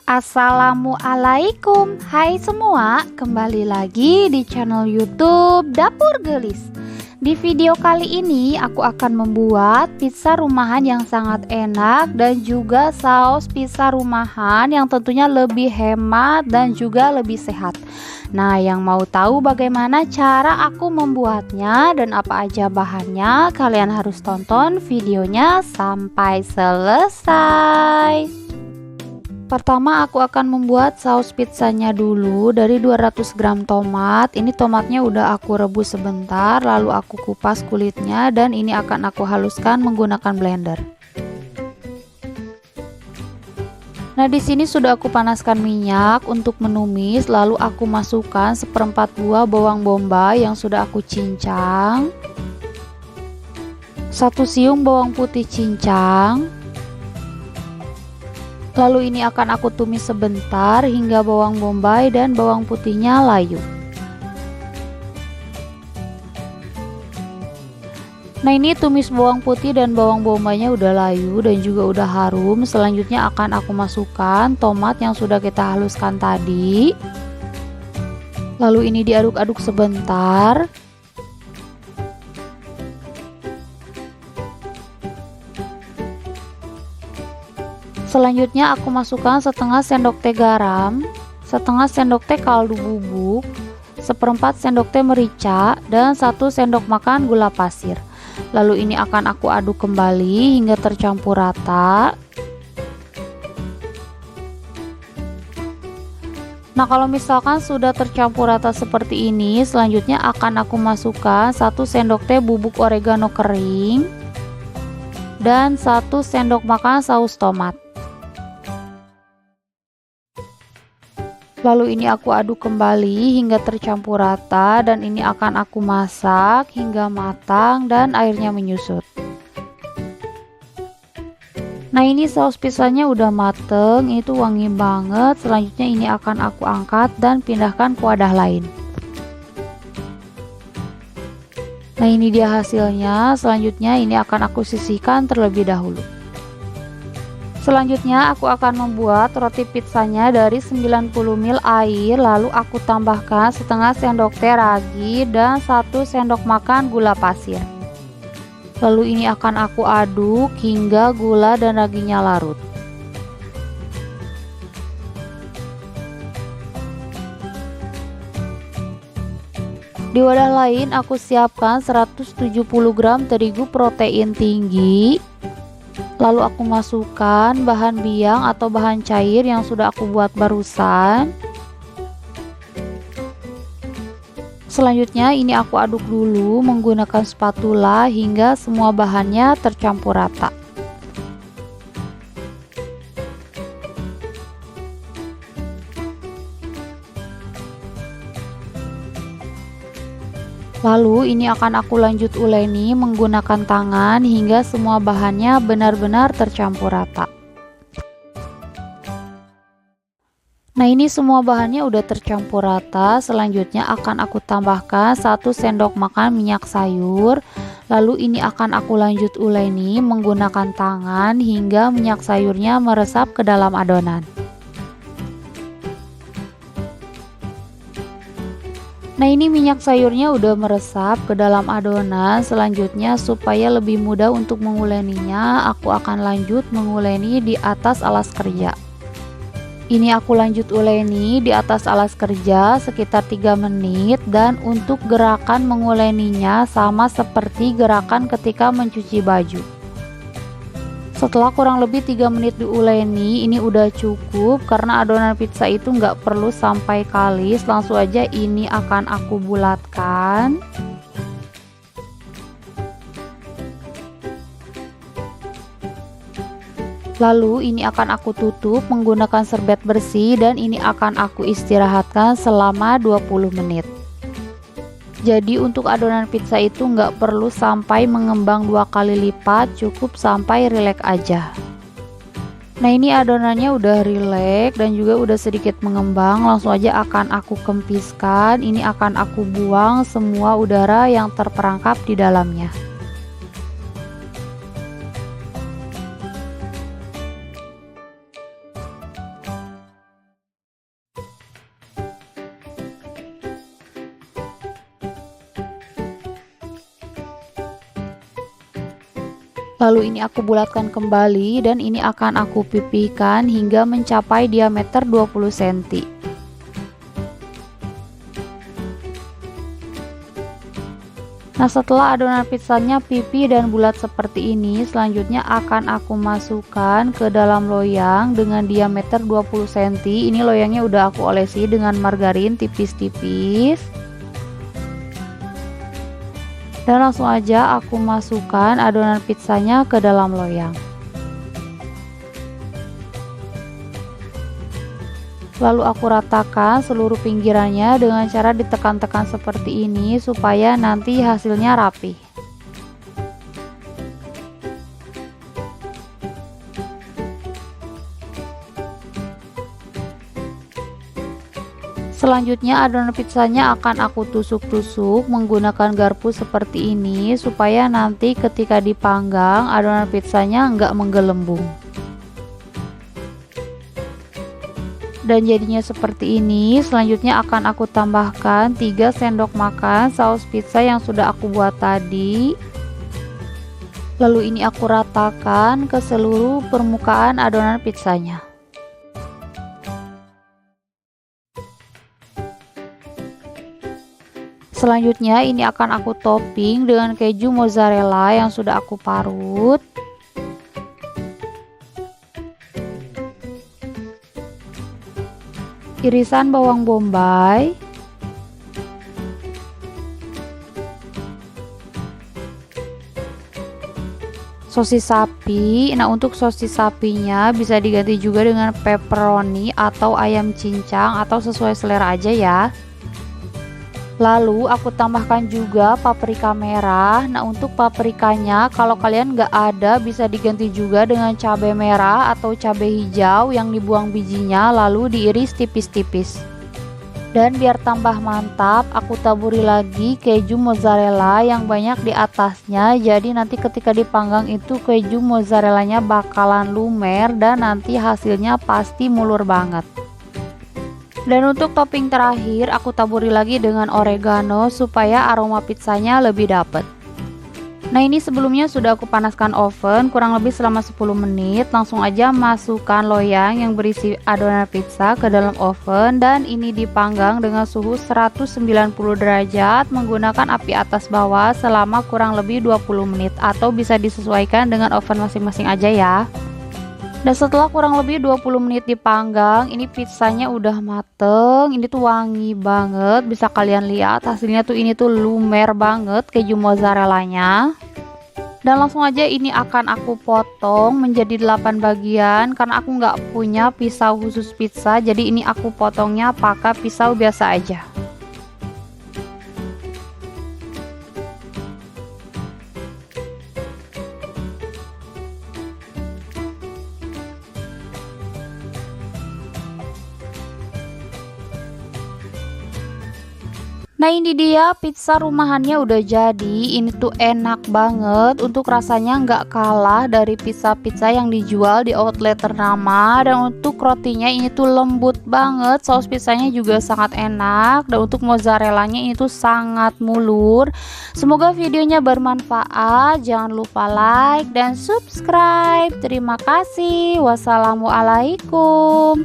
Assalamualaikum, hai semua, kembali lagi di channel YouTube Dapur Gelis. Di video kali ini aku akan membuat pizza rumahan yang sangat enak dan juga saus pizza rumahan yang tentunya lebih hemat dan juga lebih sehat. Nah, yang mau tahu bagaimana cara aku membuatnya dan apa aja bahannya, kalian harus tonton videonya sampai selesai. Pertama aku akan membuat saus pizzanya dulu dari 200 gram tomat. Ini tomatnya udah aku rebus sebentar, lalu aku kupas kulitnya dan ini akan aku haluskan menggunakan blender. Nah, di sini sudah aku panaskan minyak untuk menumis, lalu aku masukkan seperempat buah bawang bombay yang sudah aku cincang. 1 siung bawang putih cincang. Lalu ini akan aku tumis sebentar hingga bawang bombay dan bawang putihnya layu. Nah, ini tumis bawang putih dan bawang bombaynya udah layu dan juga udah harum. Selanjutnya akan aku masukkan tomat yang sudah kita haluskan tadi. Lalu ini diaduk-aduk sebentar. Selanjutnya aku masukkan setengah sendok teh garam, setengah sendok teh kaldu bubuk, seperempat sendok teh merica, dan 1 sendok makan gula pasir. Lalu ini akan aku aduk kembali hingga tercampur rata. Nah, kalau misalkan sudah tercampur rata seperti ini, selanjutnya akan aku masukkan 1 sendok teh bubuk oregano kering dan 1 sendok makan saus tomat. Lalu ini aku aduk kembali hingga tercampur rata dan ini akan aku masak hingga matang dan airnya menyusut. Nah, ini saus pizzanya udah mateng, itu wangi banget. Selanjutnya ini akan aku angkat dan pindahkan ke wadah lain. Nah, ini dia hasilnya. Selanjutnya ini akan aku sisihkan terlebih dahulu. Selanjutnya aku akan membuat roti pizzanya dari 90 ml air, lalu aku tambahkan setengah sendok teh ragi dan 1 sendok makan gula pasir. Lalu ini akan aku aduk hingga gula dan raginya larut. Di wadah lain aku siapkan 170 gram terigu protein tinggi. Lalu aku masukkan bahan biang atau bahan cair yang sudah aku buat barusan. Selanjutnya ini aku aduk dulu menggunakan spatula hingga semua bahannya tercampur rata. Lalu ini akan aku lanjut uleni menggunakan tangan hingga semua bahannya benar-benar tercampur rata. Nah, ini semua bahannya udah tercampur rata. Selanjutnya akan aku tambahkan 1 sendok makan minyak sayur. Lalu ini akan aku lanjut uleni menggunakan tangan hingga minyak sayurnya meresap ke dalam adonan. Nah, ini minyak sayurnya udah meresap ke dalam adonan. Selanjutnya supaya lebih mudah untuk menguleninya, aku akan lanjut menguleni di atas alas kerja. Ini aku lanjut uleni di atas alas kerja sekitar 3 menit dan untuk gerakan menguleninya sama seperti gerakan ketika mencuci baju. Setelah kurang lebih 3 menit diuleni, ini udah cukup karena adonan pizza itu nggak perlu sampai kalis, langsung aja ini akan aku bulatkan. Lalu ini akan aku tutup menggunakan serbet bersih dan ini akan aku istirahatkan selama 20 menit. Jadi untuk adonan pizza itu nggak perlu sampai mengembang 2 kali lipat, cukup sampai rileks aja. Nah, ini adonannya udah rileks dan juga udah sedikit mengembang, langsung aja akan aku kempiskan. Ini akan aku buang semua udara yang terperangkap di dalamnya. Lalu ini aku bulatkan kembali dan ini akan aku pipihkan hingga mencapai diameter 20 cm. Nah, setelah adonan pizzanya pipih dan bulat seperti ini, selanjutnya akan aku masukkan ke dalam loyang dengan diameter 20 cm. Ini loyangnya udah aku olesi dengan margarin tipis-tipis. Dan langsung aja aku masukkan adonan pizzanya ke dalam loyang. Lalu aku ratakan seluruh pinggirannya dengan cara ditekan-tekan seperti ini supaya nanti hasilnya rapi. Selanjutnya adonan pizzanya akan aku tusuk-tusuk menggunakan garpu seperti ini supaya nanti ketika dipanggang adonan pizzanya nggak menggelembung. Dan jadinya seperti ini. Selanjutnya akan aku tambahkan 3 sendok makan saus pizza yang sudah aku buat tadi. Lalu ini aku ratakan ke seluruh permukaan adonan pizzanya. Selanjutnya ini akan aku topping dengan keju mozzarella yang sudah aku parut. Irisan bawang bombay, sosis sapi. Nah, untuk sosis sapinya bisa diganti juga dengan pepperoni atau ayam cincang atau sesuai selera aja ya. Lalu aku tambahkan juga paprika merah. Nah, untuk paprikanya kalau kalian nggak ada bisa diganti juga dengan cabai merah atau cabai hijau yang dibuang bijinya lalu diiris tipis-tipis. Dan biar tambah mantap aku taburi lagi keju mozzarella yang banyak di atasnya. Jadi nanti ketika dipanggang itu keju mozzarellanya bakalan lumer dan nanti hasilnya pasti mulur banget. Dan untuk topping terakhir aku taburi lagi dengan oregano supaya aroma pizzanya lebih dapet. Nah, ini sebelumnya sudah aku panaskan oven kurang lebih selama 10 menit. Langsung aja masukkan loyang yang berisi adonan pizza ke dalam oven dan ini dipanggang dengan suhu 190 derajat menggunakan api atas bawah selama kurang lebih 20 menit atau bisa disesuaikan dengan oven masing-masing aja ya. Dan setelah kurang lebih 20 menit dipanggang, ini pizzanya udah mateng. Ini tuh wangi banget, bisa kalian lihat hasilnya tuh ini tuh lumer banget keju mozzarellanya. Dan langsung aja ini akan aku potong menjadi 8 bagian karena aku nggak punya pisau khusus pizza. Jadi ini aku potongnya pakai pisau biasa aja. Nah, ini dia pizza rumahannya udah jadi. Ini tuh enak banget. Untuk rasanya nggak kalah dari pizza-pizza yang dijual di outlet ternama. Dan untuk rotinya ini tuh lembut banget. Saus pizzanya juga sangat enak. Dan untuk mozzarellanya ini tuh sangat mulur. Semoga videonya bermanfaat. Jangan lupa like dan subscribe. Terima kasih. Wassalamualaikum.